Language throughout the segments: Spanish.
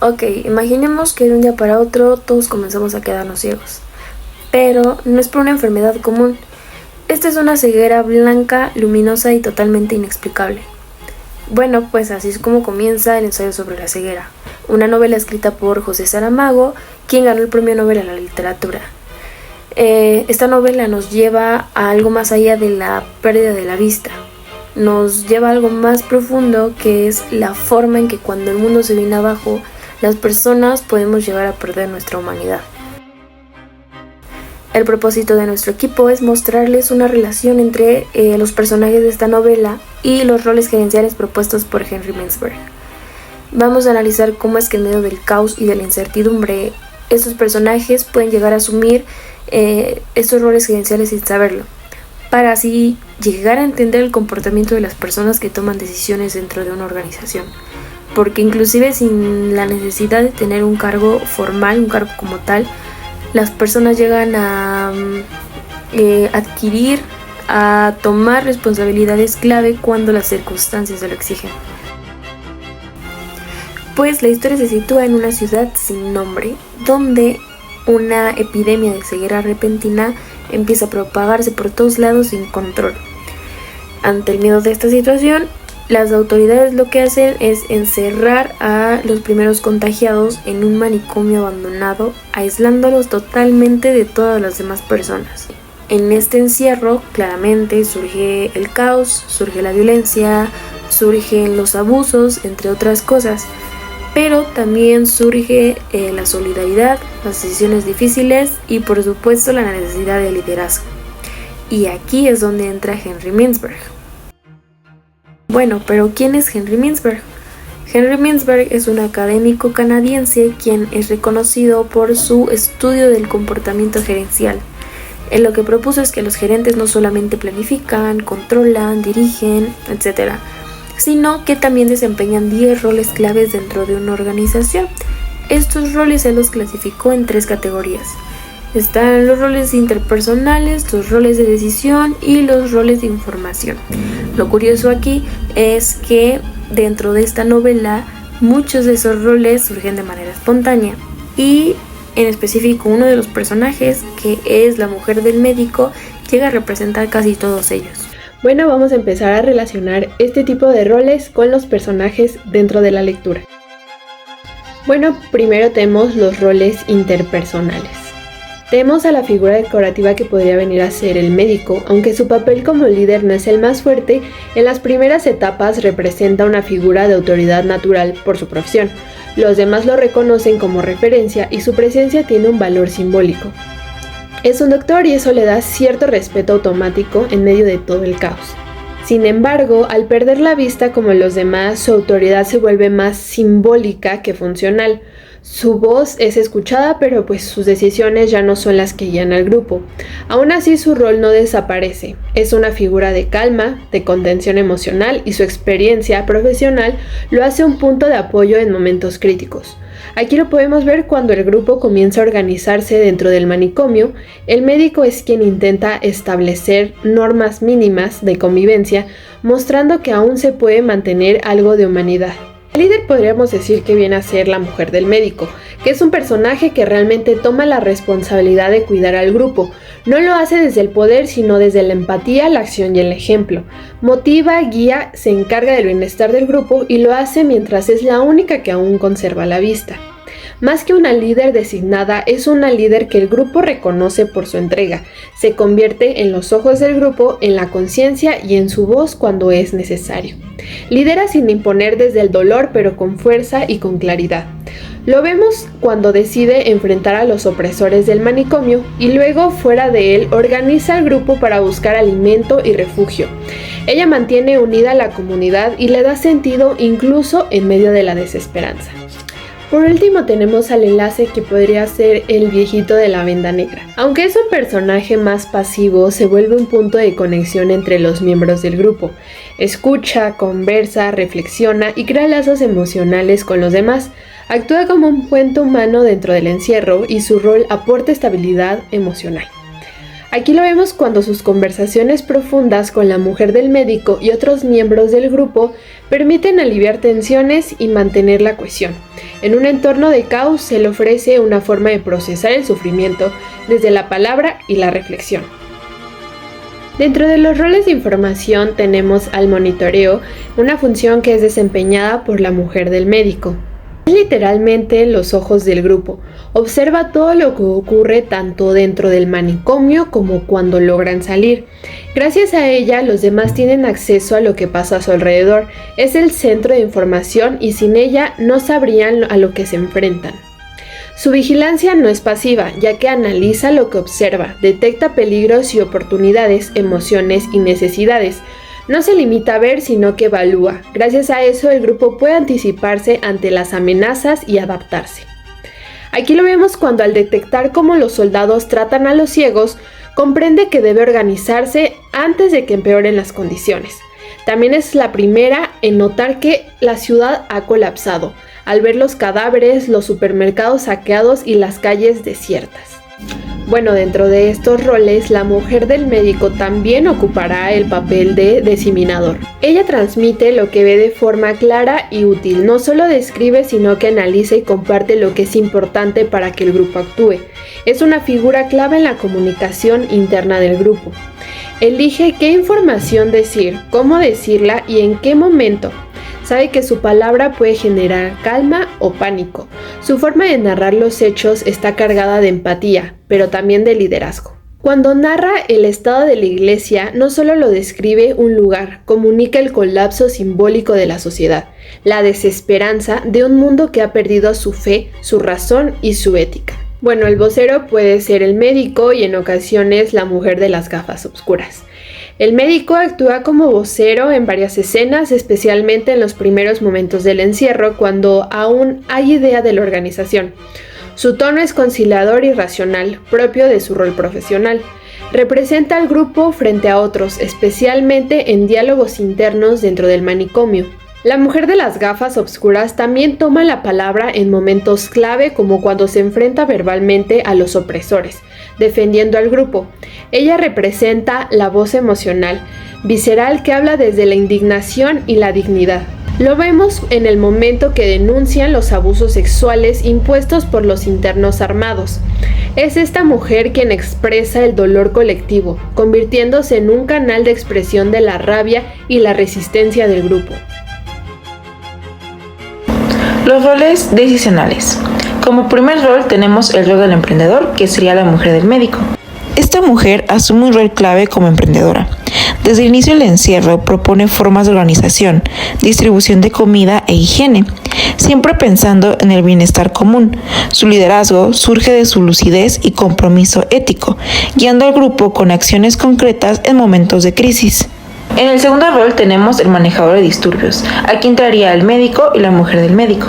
Ok, imaginemos que de un día para otro todos comenzamos a quedarnos ciegos. Pero no es por una enfermedad común. Esta es una ceguera blanca, luminosa y totalmente inexplicable. Bueno, pues así es como comienza el ensayo sobre la ceguera, una novela escrita por José Saramago, quien ganó el Premio Nobel a la Literatura. Esta novela nos lleva a algo más allá de la pérdida de la vista. Nos lleva a algo más profundo, que es la forma en que cuando el mundo se viene abajo, las personas podemos llegar a perder nuestra humanidad. El propósito de nuestro equipo es mostrarles una relación entre los personajes de esta novela y los roles gerenciales propuestos por Henry Mintzberg. Vamos a analizar cómo es que en medio del caos y de la incertidumbre, estos personajes pueden llegar a asumir estos roles gerenciales sin saberlo, para así llegar a entender el comportamiento de las personas que toman decisiones dentro de una organización. Porque inclusive sin la necesidad de tener un cargo formal, un cargo como tal, las personas llegan a adquirir, a tomar responsabilidades clave cuando las circunstancias se lo exigen. Pues la historia se sitúa en una ciudad sin nombre, donde una epidemia de ceguera repentina empieza a propagarse por todos lados sin control. Ante el miedo de esta situación, las autoridades lo que hacen es encerrar a los primeros contagiados en un manicomio abandonado, aislándolos totalmente de todas las demás personas. En este encierro, claramente, surge el caos, surge la violencia, surgen los abusos, entre otras cosas. Pero también surge la solidaridad, las decisiones difíciles y por supuesto la necesidad de liderazgo. Y aquí es donde entra Henry Mintzberg. Bueno, pero ¿quién es Henry Mintzberg? Henry Mintzberg es un académico canadiense quien es reconocido por su estudio del comportamiento gerencial. Él lo que propuso es que los gerentes no solamente planifican, controlan, dirigen, etc., sino que también desempeñan 10 roles claves dentro de una organización. Estos roles él los clasificó en 3 categorías. Están los roles interpersonales, los roles de decisión y los roles de información. Lo curioso aquí es que dentro de esta novela muchos de esos roles surgen de manera espontánea y en específico uno de los personajes, que es la mujer del médico, llega a representar casi todos ellos. Bueno, vamos a empezar a relacionar este tipo de roles con los personajes dentro de la lectura. Bueno, primero tenemos los roles interpersonales. Tenemos a la figura decorativa que podría venir a ser el médico, aunque su papel como líder no es el más fuerte, en las primeras etapas representa una figura de autoridad natural por su profesión. Los demás lo reconocen como referencia y su presencia tiene un valor simbólico. Es un doctor y eso le da cierto respeto automático en medio de todo el caos. Sin embargo, al perder la vista como los demás, su autoridad se vuelve más simbólica que funcional. Su voz es escuchada, pero pues sus decisiones ya no son las que guían al grupo. Aún así, su rol no desaparece. Es una figura de calma, de contención emocional y su experiencia profesional lo hace un punto de apoyo en momentos críticos. Aquí lo podemos ver cuando el grupo comienza a organizarse dentro del manicomio. El médico es quien intenta establecer normas mínimas de convivencia, mostrando que aún se puede mantener algo de humanidad. El líder podríamos decir que viene a ser la mujer del médico, que es un personaje que realmente toma la responsabilidad de cuidar al grupo. No lo hace desde el poder, sino desde la empatía, la acción y el ejemplo. Motiva, guía, se encarga del bienestar del grupo y lo hace mientras es la única que aún conserva la vista. Más que una líder designada, es una líder que el grupo reconoce por su entrega. Se convierte en los ojos del grupo, en la conciencia y en su voz cuando es necesario. Lidera sin imponer desde el dolor, pero con fuerza y con claridad. Lo vemos cuando decide enfrentar a los opresores del manicomio y luego, fuera de él, organiza al grupo para buscar alimento y refugio. Ella mantiene unida a la comunidad y le da sentido incluso en medio de la desesperanza. Por último tenemos al enlace, que podría ser el viejito de la venda negra. Aunque es un personaje más pasivo, se vuelve un punto de conexión entre los miembros del grupo. Escucha, conversa, reflexiona y crea lazos emocionales con los demás. Actúa como un puente humano dentro del encierro y su rol aporta estabilidad emocional. Aquí lo vemos cuando sus conversaciones profundas con la mujer del médico y otros miembros del grupo permiten aliviar tensiones y mantener la cohesión. En un entorno de caos se le ofrece una forma de procesar el sufrimiento desde la palabra y la reflexión. Dentro de los roles de información tenemos al monitoreo, una función que es desempeñada por la mujer del médico. Es literalmente los ojos del grupo. Observa todo lo que ocurre tanto dentro del manicomio como cuando logran salir. Gracias a ella, los demás tienen acceso a lo que pasa a su alrededor. Es el centro de información y sin ella no sabrían a lo que se enfrentan. Su vigilancia no es pasiva, ya que analiza lo que observa, detecta peligros y oportunidades, emociones y necesidades. No se limita a ver, sino que evalúa. Gracias a eso, el grupo puede anticiparse ante las amenazas y adaptarse. Aquí lo vemos cuando al detectar cómo los soldados tratan a los ciegos, comprende que debe organizarse antes de que empeoren las condiciones. También es la primera en notar que la ciudad ha colapsado, al ver los cadáveres, los supermercados saqueados y las calles desiertas. Bueno, dentro de estos roles, la mujer del médico también ocupará el papel de diseminador. Ella transmite lo que ve de forma clara y útil, no solo describe, sino que analiza y comparte lo que es importante para que el grupo actúe. Es una figura clave en la comunicación interna del grupo. Elige qué información decir, cómo decirla y en qué momento. Sabe que su palabra puede generar calma o pánico. Su forma de narrar los hechos está cargada de empatía, pero también de liderazgo. Cuando narra el estado de la iglesia, no solo lo describe un lugar, comunica el colapso simbólico de la sociedad, la desesperanza de un mundo que ha perdido su fe, su razón y su ética. Bueno, el vocero puede ser el médico y en ocasiones la mujer de las gafas oscuras. El médico actúa como vocero en varias escenas, especialmente en los primeros momentos del encierro, cuando aún hay idea de la organización. Su tono es conciliador y racional, propio de su rol profesional. Representa al grupo frente a otros, especialmente en diálogos internos dentro del manicomio. La mujer de las gafas oscuras también toma la palabra en momentos clave, como cuando se enfrenta verbalmente a los opresores, defendiendo al grupo. Ella representa la voz emocional, visceral, que habla desde la indignación y la dignidad. Lo vemos en el momento que denuncian los abusos sexuales impuestos por los internos armados. Es esta mujer quien expresa el dolor colectivo, convirtiéndose en un canal de expresión de la rabia y la resistencia del grupo. Los roles decisionales. Como primer rol tenemos el rol del emprendedor, que sería la mujer del médico. Esta mujer asume un rol clave como emprendedora. Desde el inicio del encierro propone formas de organización, distribución de comida e higiene, siempre pensando en el bienestar común. Su liderazgo surge de su lucidez y compromiso ético, guiando al grupo con acciones concretas en momentos de crisis. En el segundo rol tenemos el manejador de disturbios. Aquí entraría el médico y la mujer del médico.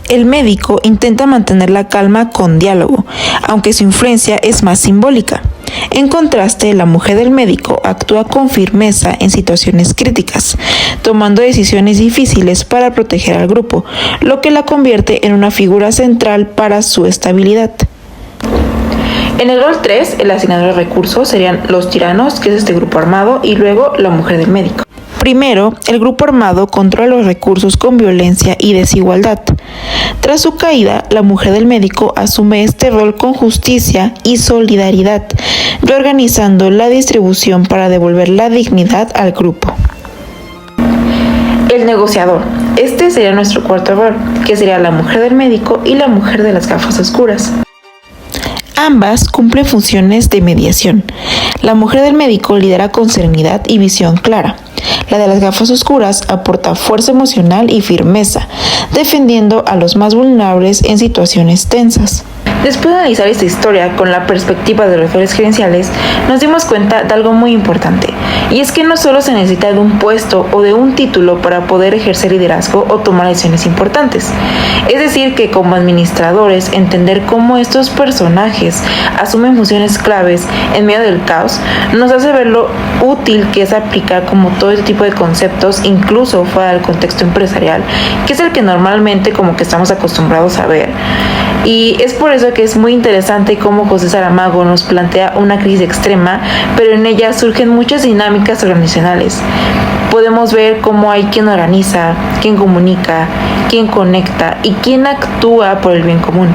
El médico intenta mantener la calma con diálogo, aunque su influencia es más simbólica. En contraste, la mujer del médico actúa con firmeza en situaciones críticas, tomando decisiones difíciles para proteger al grupo, lo que la convierte en una figura central para su estabilidad. En el rol 3, el asignador de recursos serían los tiranos, que es este grupo armado, y luego la mujer del médico. Primero, el grupo armado controla los recursos con violencia y desigualdad. Tras su caída, la mujer del médico asume este rol con justicia y solidaridad, reorganizando la distribución para devolver la dignidad al grupo. El negociador. Este sería nuestro cuarto rol, que sería la mujer del médico y la mujer de las gafas oscuras. Ambas cumplen funciones de mediación. La mujer del médico lidera con serenidad y visión clara. La de las gafas oscuras aporta fuerza emocional y firmeza, defendiendo a los más vulnerables en situaciones tensas. Después de analizar esta historia con la perspectiva de los roles gerenciales, nos dimos cuenta de algo muy importante, y es que no solo se necesita de un puesto o de un título para poder ejercer liderazgo o tomar decisiones importantes. Es decir, que como administradores, entender cómo estos personajes asumen funciones claves en medio del caos, nos hace ver lo útil que es aplicar como todo este tipo de conceptos, incluso fuera del contexto empresarial, que es el que normalmente como que estamos acostumbrados a ver. Y es por eso que es muy interesante cómo José Saramago nos plantea una crisis extrema, pero en ella surgen muchas dinámicas organizacionales. Podemos ver cómo hay quien organiza, quien comunica, quien conecta y quien actúa por el bien común.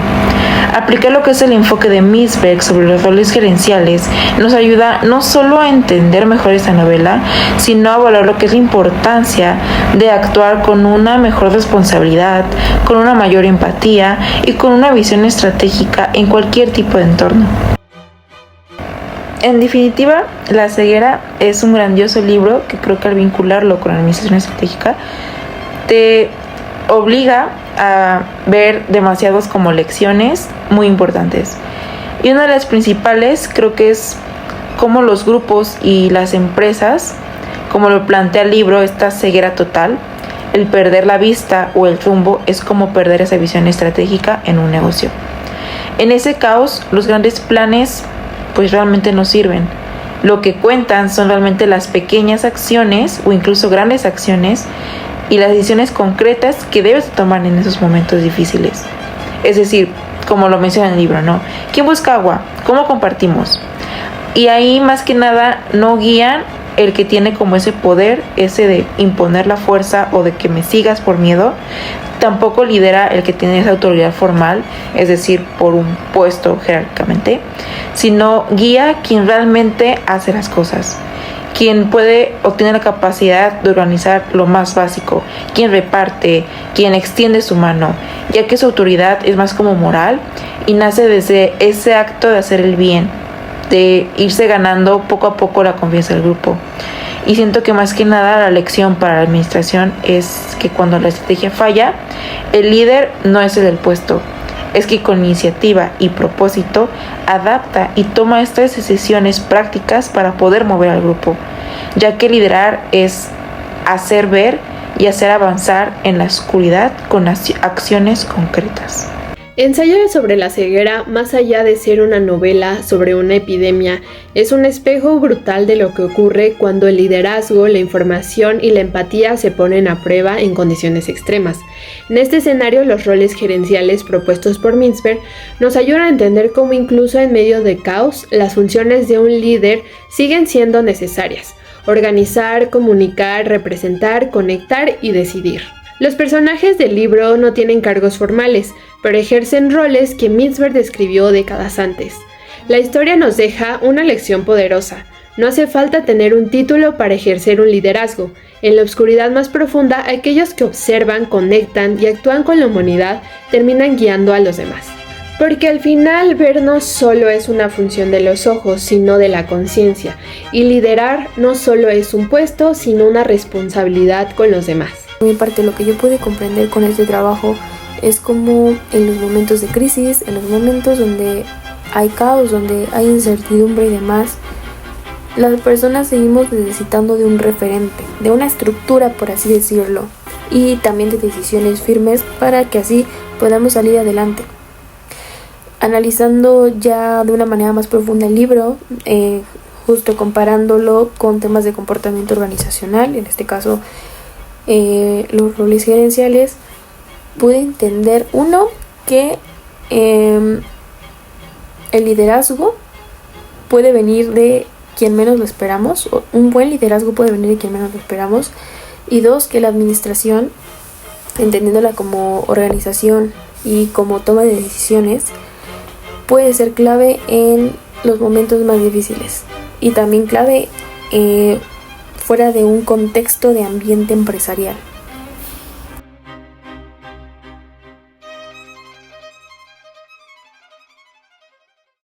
Aplicar lo que es el enfoque de Mintzberg sobre los roles gerenciales nos ayuda no solo a entender mejor esta novela, sino a valorar lo que es la importancia de actuar con una mejor responsabilidad, con una mayor empatía y con una visión estratégica en cualquier tipo de entorno. En definitiva, La ceguera es un grandioso libro que creo que al vincularlo con la administración estratégica te obliga a ver demasiados como lecciones muy importantes. Y una de las principales creo que es cómo los grupos y las empresas, como lo plantea el libro, esta ceguera total, el perder la vista o el rumbo es como perder esa visión estratégica en un negocio. En ese caos, los grandes planes pues realmente no sirven. Lo que cuentan son realmente las pequeñas acciones o incluso grandes acciones y las decisiones concretas que debes tomar en esos momentos difíciles. Es decir, como lo menciona en el libro, ¿no? ¿Quién busca agua? ¿Cómo compartimos? Y ahí más que nada no guían el que tiene como ese poder, ese de imponer la fuerza o de que me sigas por miedo. Tampoco lidera el que tiene esa autoridad formal, es decir, por un puesto jerárquicamente, sino guía quien realmente hace las cosas, quien puede o tiene la capacidad de organizar lo más básico, quien reparte, quien extiende su mano, ya que su autoridad es más como moral y nace desde ese acto de hacer el bien, de irse ganando poco a poco la confianza del grupo. Y siento que más que nada la lección para la administración es que cuando la estrategia falla, el líder no es el del puesto, es que con iniciativa y propósito adapta y toma estas decisiones prácticas para poder mover al grupo, ya que liderar es hacer ver y hacer avanzar en la oscuridad con acciones concretas. Ensayo sobre la ceguera, más allá de ser una novela sobre una epidemia, es un espejo brutal de lo que ocurre cuando el liderazgo, la información y la empatía se ponen a prueba en condiciones extremas. En este escenario, los roles gerenciales propuestos por Mintzberg nos ayudan a entender cómo incluso en medio de caos, las funciones de un líder siguen siendo necesarias: organizar, comunicar, representar, conectar y decidir. Los personajes del libro no tienen cargos formales, pero ejercen roles que Mintzberg describió décadas antes. La historia nos deja una lección poderosa. No hace falta tener un título para ejercer un liderazgo. En la oscuridad más profunda, aquellos que observan, conectan y actúan con la humanidad terminan guiando a los demás. Porque al final ver no solo es una función de los ojos, sino de la conciencia. Y liderar no solo es un puesto, sino una responsabilidad con los demás. Por mi parte, lo que yo pude comprender con este trabajo es como en los momentos de crisis, en los momentos donde hay caos, donde hay incertidumbre y demás, las personas seguimos necesitando de un referente, de una estructura, por así decirlo, y también de decisiones firmes para que así podamos salir adelante. Analizando ya de una manera más profunda el libro, justo comparándolo con temas de comportamiento organizacional, en este caso los roles gerenciales, pude entender, uno, que el liderazgo puede venir de quien menos lo esperamos, o un buen liderazgo puede venir de quien menos lo esperamos, y dos, que la administración, entendiéndola como organización y como toma de decisiones, puede ser clave en los momentos más difíciles y también clave fuera de un contexto de ambiente empresarial.